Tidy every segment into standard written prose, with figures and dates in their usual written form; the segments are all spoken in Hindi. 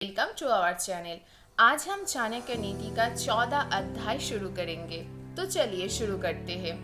Welcome to our channel. आज हम चाणक्य नीति का 14 अध्याय शुरू करेंगे। तो चलिए शुरू करते हैं।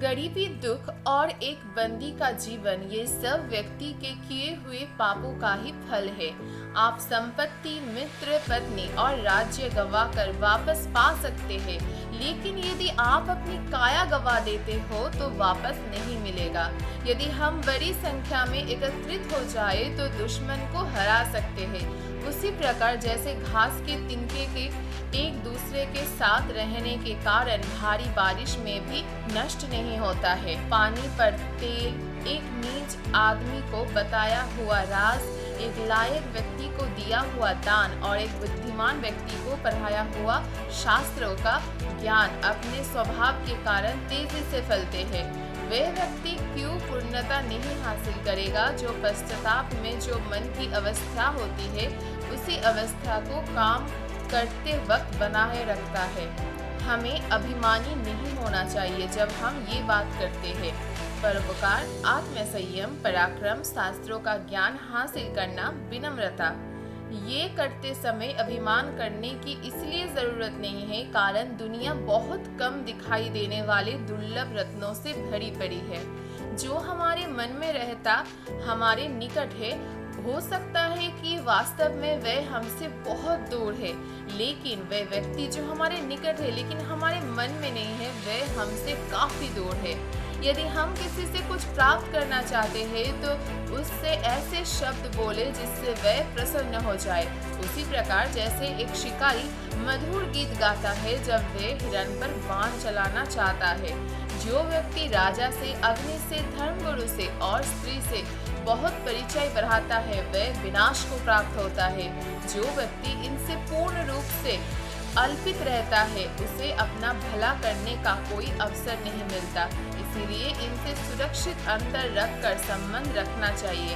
गरीबी, दुख और एक बंदी का जीवन, ये सब व्यक्ति के किए हुए पापों का ही फल है। आप संपत्ति, मित्र, पत्नी और राज्य गंवाकर वापस पा सकते हैं, लेकिन यदि आप अपनी काया गंवा देते हो तो वापस नहीं मिलेगा। यदि हम बड़ी संख्या में एकत्रित हो जाए तो दुश्मन को हरा सकते हैं। उसी प्रकार जैसे घास के तिनके के एक दूसरे के साथ रहने के कारण भारी बारिश में भी नष्ट नहीं होता है। पानी पर तेल, एक नीच आदमी को बताया हुआ राज, एक लायक व्यक्ति को दिया हुआ दान और एक बुद्धिमान व्यक्ति को पढ़ाया हुआ शास्त्रों का ज्ञान अपने स्वभाव के कारण तेजी से फलते हैं। वह व्यक्ति क्यों पूर्णता नहीं हासिल करेगा जो पश्चाताप में जो मन की अवस्था होती है उसी अवस्था को काम करते वक्त बनाए रखता है। हमें अभिमानी नहीं होना चाहिए जब हम ये बात करते हैं। परोपकार, आत्मसंयम, पराक्रम, शास्त्रों का ज्ञान हासिल करना, विनम्रता, ये करते समय अभिमान करने की इसलिए जरूरत नहीं है कारण दुनिया बहुत कम दिखाई देने वाले दुर्लभ रत्नों से भरी पड़ी है। जो हमारे मन में रहता हमारे निकट है, हो सकता है कि वास्तव में वह हमसे बहुत दूर है, लेकिन वह व्यक्ति जो हमारे निकट है लेकिन हमारे मन में नहीं है, वह हमसे काफी दूर है। यदि हम किसी से कुछ प्राप्त करना चाहते हैं तो उससे ऐसे शब्द बोले जिससे वह प्रसन्न हो जाए। उसी प्रकार जैसे एक शिकारी मधुर गीत गाता है जब वह हिरण पर बाण चलाना चाहता है। जो व्यक्ति राजा से, अग्नि से, धर्मगुरु से और स्त्री से बहुत परिचय बढ़ाता है वह विनाश को प्राप्त होता है। जो व्यक्ति इनसे पूर्ण रूप से अल्पित रहता है उसे अपना भला करने का कोई अवसर नहीं मिलता। इसीलिए इनसे सुरक्षित अंतर रखकर संबंध रखना चाहिए।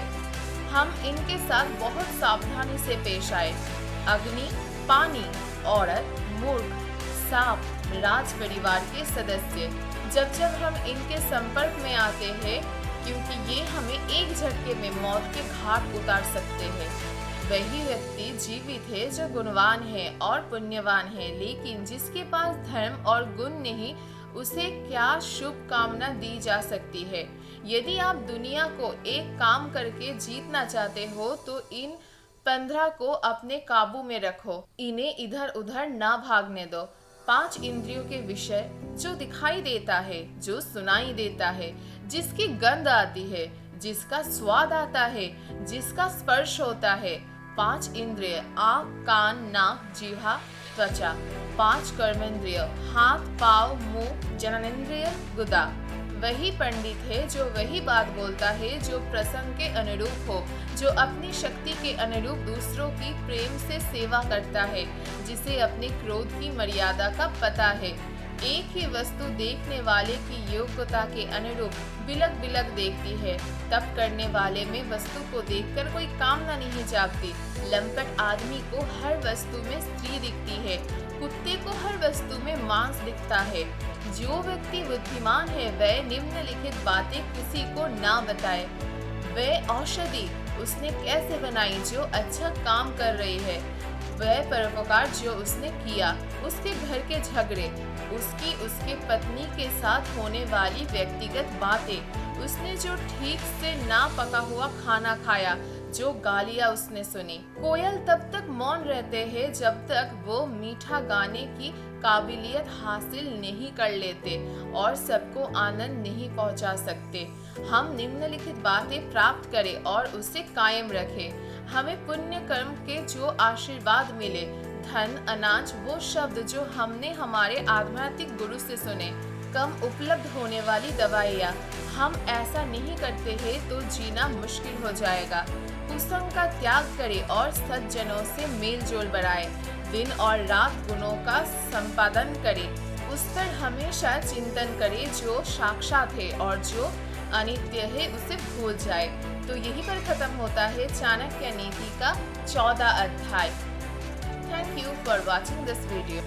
हम इनके साथ बहुत सावधानी से पेश आए। अग्नि, पानी, औरत, मूर्ख, सांप, राज परिवार के सदस्य, जब हम इनके संपर्क में आते हैं, क्योंकि ये हमें एक झटके में मौत के घाट उतार सकते हैं। वही व्यक्ति जीवित है जो गुणवान है और पुण्यवान है, लेकिन जिसके पास धर्म और गुण नहीं, उसे क्या शुभ कामना दी जा सकती है। यदि आप दुनिया को एक काम करके जीतना चाहते हो तो इन 15 को अपने काबू में रखो, इन्हें इधर उधर ना भागने दो। 5 इंद्रियों के विषय, जो दिखाई देता है, जो सुनाई देता है, जिसकी गंध आती है, जिसका स्वाद आता है, जिसका स्पर्श होता है। 5 इंद्रिय, आँख, कान, नाक, जिह्वा, त्वचा। 5 कर्मेंद्रिय, हाथ, पाँव, मुंह, जननेंद्रिय, गुदा। वही पंडित है जो वही बात बोलता है जो प्रसंग के अनुरूप हो, जो अपनी शक्ति के अनुरूप दूसरों की प्रेम से सेवा करता है, जिसे अपने क्रोध की मर्यादा का पता है। एक ही वस्तु देखने वाले की योग्यता के अनुरूप बिलक बिलक देखती है। तप करने वाले में वस्तु को देखकर कोई कामना नहीं जागती। लंपट आदमी को हर वस्तु में स्त्री दिखती है, कुत्ते को हर वस्तु में मांस दिखता है। जो व्यक्ति बुद्धिमान है वह निम्नलिखित बातें किसी को ना बताए। वह औषधि उसने कैसे बनाई जो अच्छा काम कर रही है, वह परोपकार जो उसने किया, उसके घर के झगड़े, उसके पत्नी के साथ होने वाली व्यक्तिगत बातें, उसने जो ठीक से ना पका हुआ खाना खाया, जो गालियां उसने सुनी। कोयल तब तक मौन रहते हैं जब तक वो मीठा गाने की काबिलियत हासिल नहीं कर लेते और सबको आनंद नहीं पहुंचा सकते। हम निम्नलिखित बातें प्राप्त करें और उसे कायम रखें। हमें पुण्य कर्म के जो आशीर्वाद मिले, धन, अनाज, वो शब्द जो हमने हमारे आध्यात्मिक गुरु से सुने, कम उपलब्ध होने वाली दवाइयाँ, हम ऐसा नहीं करते हैं तो जीना मुश्किल हो जाएगा। कुसंग का त्याग करें और सज्जनों से मेल जोल बढ़ाए। दिन और रात गुणों का संपादन करें। उस पर हमेशा चिंतन करें जो साक्षात है और जो अनित्य है उसे भूल जाए। तो यहीं पर खत्म होता है चाणक्य नीति का 14 अध्याय। Thank you for watching this video.